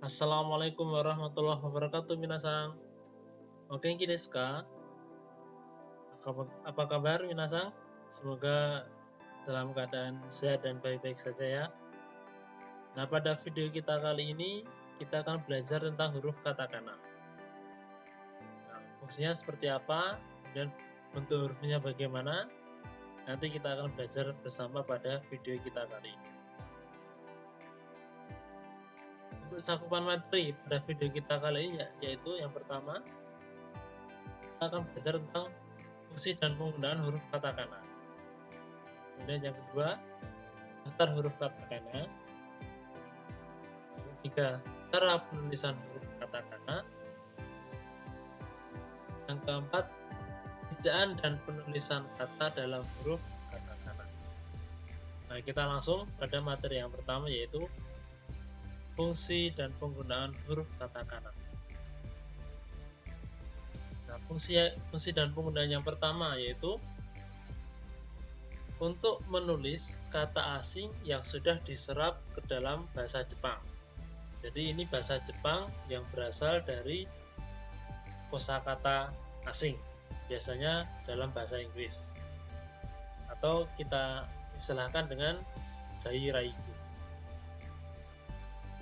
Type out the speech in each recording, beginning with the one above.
Assalamualaikum warahmatullahi wabarakatuh, minasan. O genki desu ka? Apa kabar, minasan? Semoga dalam keadaan sehat dan baik-baik saja ya. Nah, pada video kita kali ini kita akan belajar tentang huruf katakana. Nah, fungsinya seperti apa dan bentuk hurufnya bagaimana? Nanti kita akan belajar bersama pada video kita kali ini. Untuk cakupan materi pada video kita kali ini yaitu yang pertama, kita akan belajar tentang fungsi dan penggunaan huruf katakana. Kemudian yang kedua, daftar huruf katakana. Yang ketiga, cara penulisan huruf katakana. Yang keempat, ejaan dan penulisan kata dalam huruf katakana. Nah, kita langsung pada materi yang pertama yaitu fungsi dan penggunaan huruf katakana. Nah, fungsi dan penggunaan yang pertama yaitu untuk menulis kata asing yang sudah diserap ke dalam bahasa Jepang. Jadi ini bahasa Jepang yang berasal dari kosakata asing, biasanya dalam bahasa Inggris, atau kita istilahkan dengan gairaiku.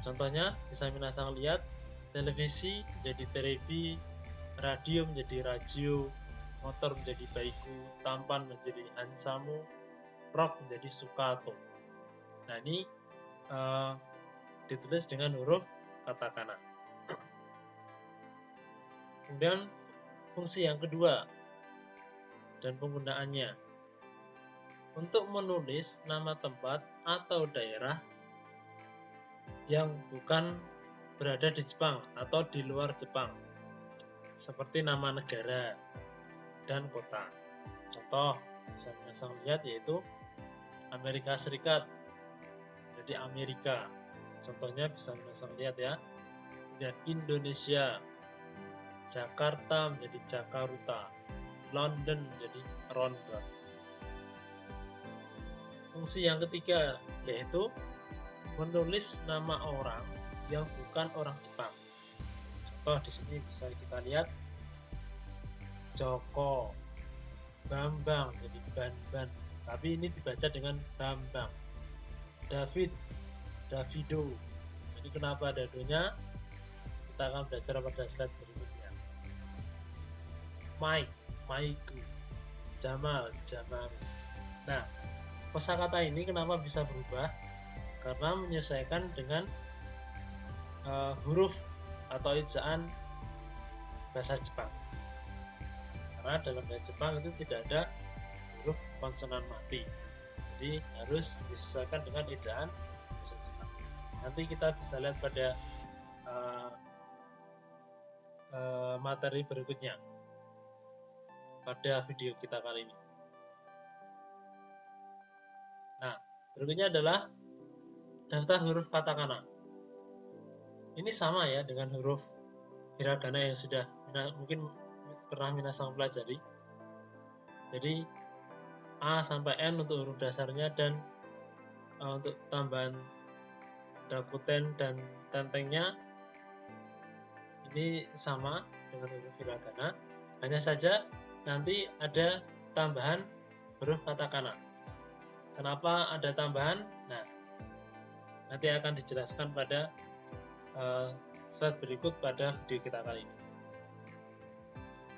Contohnya bisa minasan lihat, televisi menjadi terebi, radio menjadi radio, motor menjadi baiku, tampan menjadi hansamu, rok menjadi sukato. Nah, ini ditulis dengan huruf katakana. Kemudian fungsi yang kedua dan penggunaannya untuk menulis nama tempat atau daerah yang bukan berada di Jepang atau di luar Jepang, seperti nama negara dan kota. Contoh bisa minasan lihat yaitu Amerika Serikat jadi Amerika, contohnya bisa minasan lihat ya. Dan Indonesia, Jakarta menjadi Jakarta, London menjadi London. Fungsi yang ketiga yaitu menulis nama orang yang bukan orang Jepang. Contoh di sini bisa kita lihat Joko, Bambang jadi Banban, tapi ini dibaca dengan Bambang. David, Davido. Jadi kenapa ada do-nya? Kita akan belajar pada slide berikutnya. Mike, Maiku, Jamal, Jamaru. Nah, kosakata ini kenapa bisa berubah? Karena menyesuaikan dengan huruf atau ejaan bahasa Jepang. Karena dalam bahasa Jepang itu tidak ada huruf konsonan mati, jadi harus disesuaikan dengan ejaan bahasa Jepang. Nanti kita bisa lihat pada materi berikutnya pada video kita kali ini. Nah, berikutnya adalah daftar huruf katakana. Ini sama ya dengan huruf hiragana yang sudah mungkin pernah minasan pelajari. Jadi A sampai N untuk huruf dasarnya, dan untuk tambahan dakuten dan tentengnya ini sama dengan huruf hiragana. Hanya saja nanti ada tambahan huruf katakana. Kenapa ada tambahan? Nah, nanti akan dijelaskan pada slide berikut pada video kita kali ini.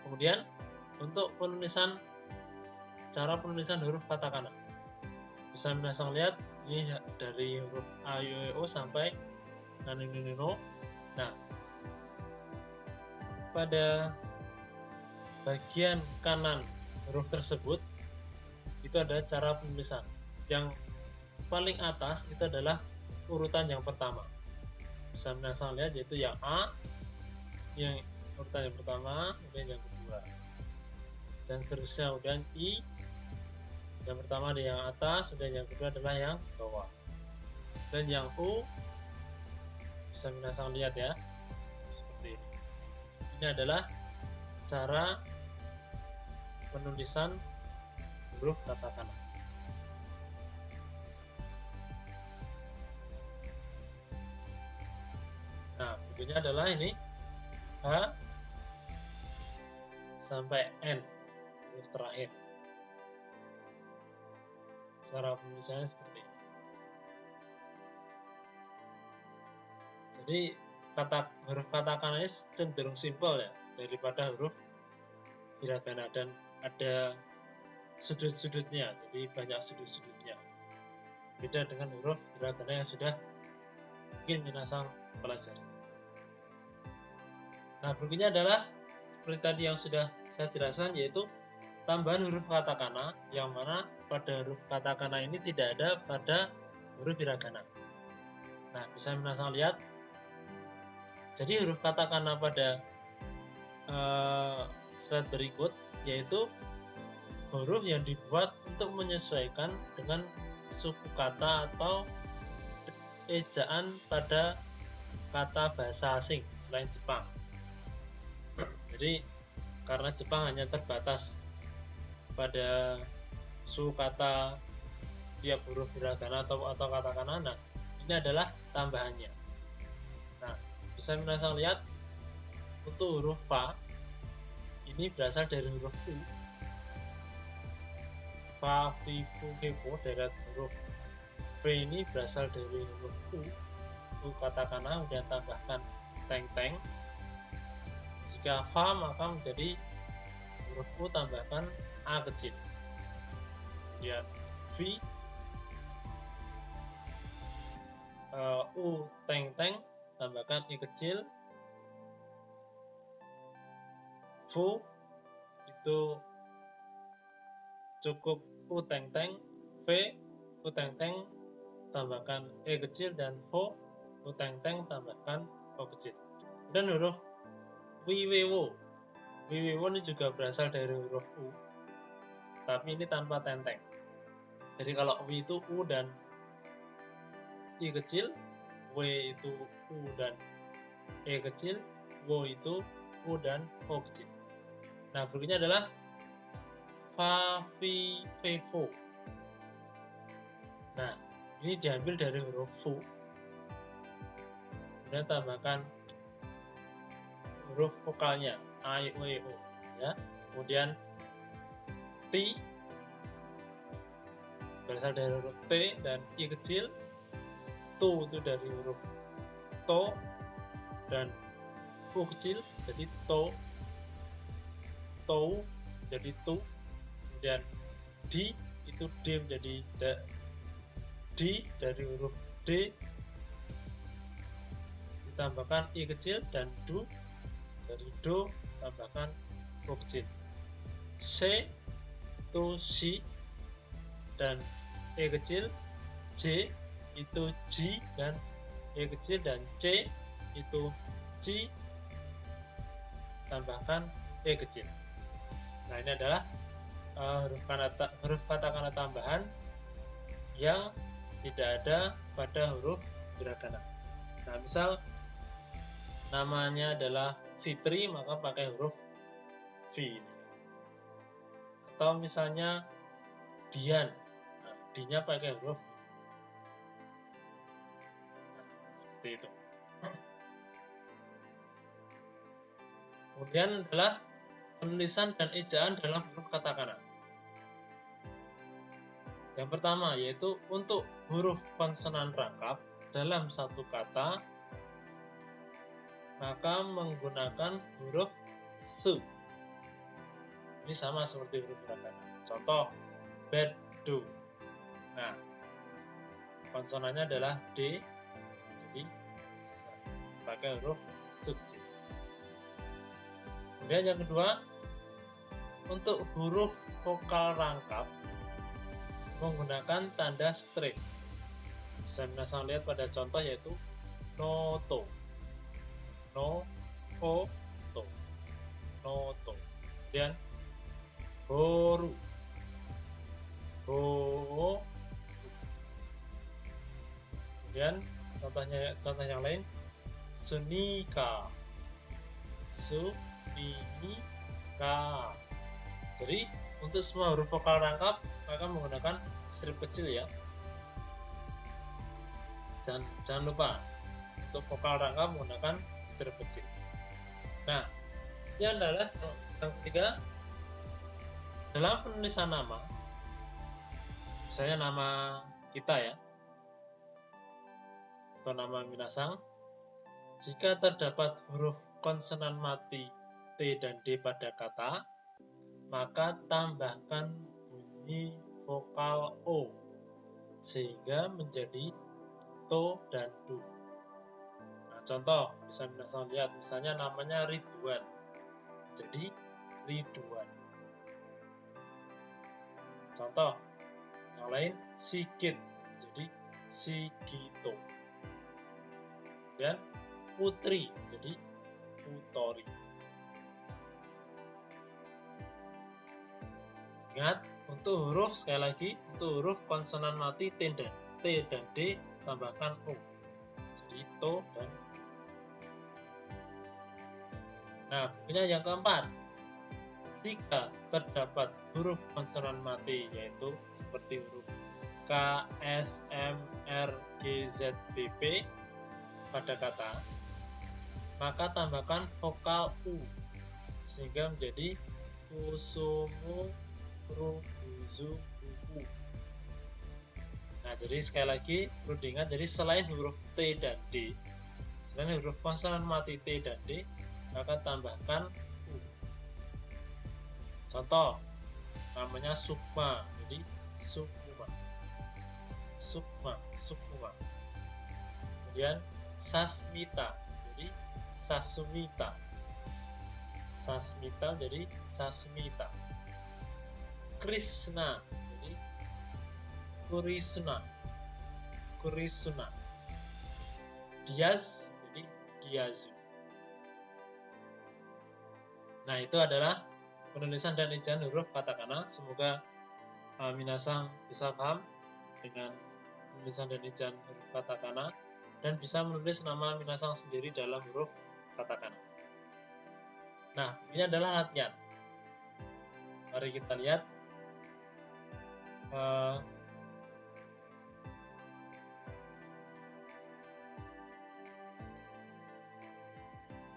Kemudian untuk cara penulisan huruf katakana, bisa minasan lihat ini dari huruf A, I, O sampai Nanunino. Nah, pada bagian kanan huruf tersebut itu ada cara penulisan. Yang paling atas itu adalah urutan yang pertama. Bisa minasan lihat yaitu yang A, yang urutan yang pertama, kemudian yang kedua, dan seterusnya. Kemudian I, yang pertama ada yang atas, kemudian yang kedua adalah yang bawah, dan yang U bisa minasan lihat ya, seperti ini. Ini adalah cara penulisan huruf katakana. Nah, berikutnya adalah ini H sampai N, huruf terakhir. Cara penulisannya seperti ini. Jadi huruf katakana ini cenderung simpel ya daripada huruf hiragana, dan ada sudut-sudutnya, jadi banyak sudut-sudutnya. Beda dengan huruf hiragana yang sudah mungkin minasang pelajari. Nah, berikutnya adalah seperti tadi yang sudah saya jelaskan, yaitu tambahan huruf katakana, yang mana pada huruf katakana ini tidak ada pada huruf hiragana. Nah, bisa minasang lihat. Jadi huruf katakana pada slide berikut yaitu huruf yang dibuat untuk menyesuaikan dengan suku kata atau ejaan pada kata bahasa asing selain Jepang. Jadi karena Jepang hanya terbatas pada suku kata tiap huruf hiragana atau katakana, nah ini adalah tambahannya. Nah, bisa minasang lihat untuk huruf fa ini berasal dari huruf u. Fa, fi, fu, he, po dari huruf v ini berasal dari huruf u. U katakana, kemudian tambahkan teng-teng. Jika fa maka menjadi huruf u tambahkan a kecil. Kemudian v u teng-teng tambahkan i kecil. Fu itu cukup u teng-teng, v u teng-teng tambahkan e kecil, dan vo u teng-teng tambahkan o kecil. Dan huruf wiwewo ini juga berasal dari huruf u, tapi ini tanpa teng-teng. Jadi kalau wi itu u dan i kecil, w itu u dan e kecil, wo itu u dan o kecil. Nah, berikutnya adalah fa, fi, fe, fo. Nah, ini diambil dari huruf fu. Kemudian tambahkan huruf vokalnya a, i, o, e, o. Ya. Kemudian ti berasal dari huruf t dan i kecil. Tu itu dari huruf to dan u kecil, jadi to. Tou jadi tu. Kemudian di itu d menjadi di dari huruf d ditambahkan i kecil, dan du dari do tambahkan o kecil. C itu si dan e kecil. J itu ji dan e kecil, dan c itu ci tambahkan e kecil. Nah, ini adalah huruf katakana tambahan yang tidak ada pada huruf hiragana. Nah, misal namanya adalah Fitri, maka pakai huruf V. Atau misalnya Dian, nah, D-nya pakai huruf V. Nah, seperti itu. Kemudian adalah penulisan dan ejaan dalam huruf katakana. Yang pertama yaitu untuk huruf konsonan rangkap dalam satu kata, maka menggunakan huruf su. Ini sama seperti huruf hiragana. Contoh, bedu. Nah, konsonannya adalah D, jadi pakai huruf su kecil. Kemudian yang kedua, untuk huruf vokal rangkap menggunakan tanda strip. Bisa minasang lihat pada contoh yaitu noto, no, o, to, noto. Kemudian horu, ho. Kemudian contoh yang lain, sunika, sunika. Jadi untuk semua huruf vokal rangkap maka menggunakan strip kecil ya. Jangan lupa untuk vokal rangkap menggunakan setirup kecil. Nah, ini adalah yang ketiga, dalam penulisan nama, misalnya nama kita ya, atau nama minasang, jika terdapat huruf konsonan mati T dan D pada kata, maka tambahkan bunyi vokal O sehingga menjadi to dan du. Nah, contoh bisa minasang lihat, misalnya namanya Ridwan, jadi Ridwan. Contoh yang lain, Sigit, jadi Sigito. Dan Putri, jadi Putori. Ingat, untuk huruf, sekali lagi, untuk huruf konsonan mati T dan D tambahkan O, jadi to dan du. Nah, berikutnya yang keempat, jika terdapat huruf konsonan mati, yaitu seperti huruf K, S, M, R, G, Z, B, P pada kata, maka tambahkan vokal U sehingga menjadi kusumu rubuzu buku. Nah, jadi sekali lagi perlu diingat, jadi selain huruf T dan D, selain huruf konsonan mati T dan D, maka tambahkan U. Contoh, namanya Sukma, jadi Sukma. Sukma, Sukma. Kemudian Sasmita, jadi Sasumita. Sasmita jadi Sasmita. Krishna, jadi Kurisuna. Kurisuna. Diaz, jadi Diazu. Nah, itu adalah penulisan dan ejaan huruf katakana. Semoga minasang bisa paham dengan penulisan dan ejaan huruf katakana dan bisa menulis nama minasang sendiri dalam huruf katakana. Nah, ini adalah latihan. Mari kita lihat.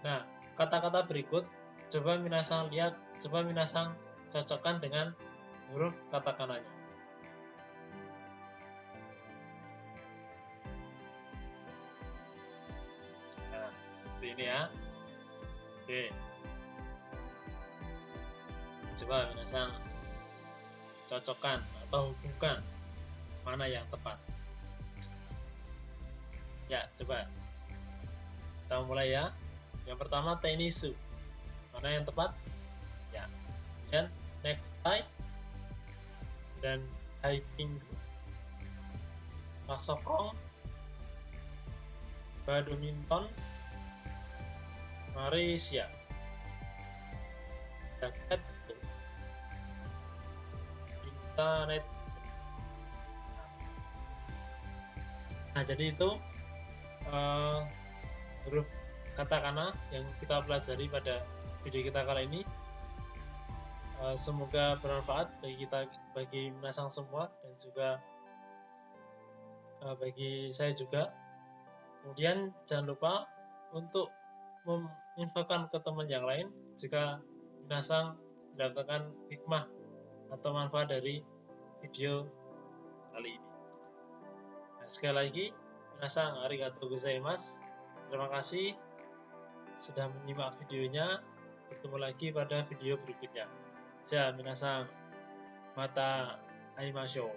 Nah, kata-kata berikut coba minasang lihat, coba minasang cocokkan dengan huruf katakananya. Nah, seperti ini ya. Oke. Coba minasang cocokkan atau hubungkan mana yang tepat. Ya, coba kita mulai ya. Yang pertama tenisu, mana yang tepat? Ya. Kemudian necktie dan hiking, masokong, badminton, Malaysia, jaket, internet. Nah, jadi itu huruf katakana yang kita pelajari pada video kita kali ini. Semoga bermanfaat bagi minasang semua, dan juga bagi saya juga. Kemudian jangan lupa untuk menginfokan ke teman yang lain jika minasang mendapatkan hikmah atau manfaat dari video kali ini. Nah, sekali lagi, minasang arigatou gozaimasu. Terima kasih sudah menyimak videonya. Bertemu lagi pada video berikutnya. Ja, minasang, mata aimashou.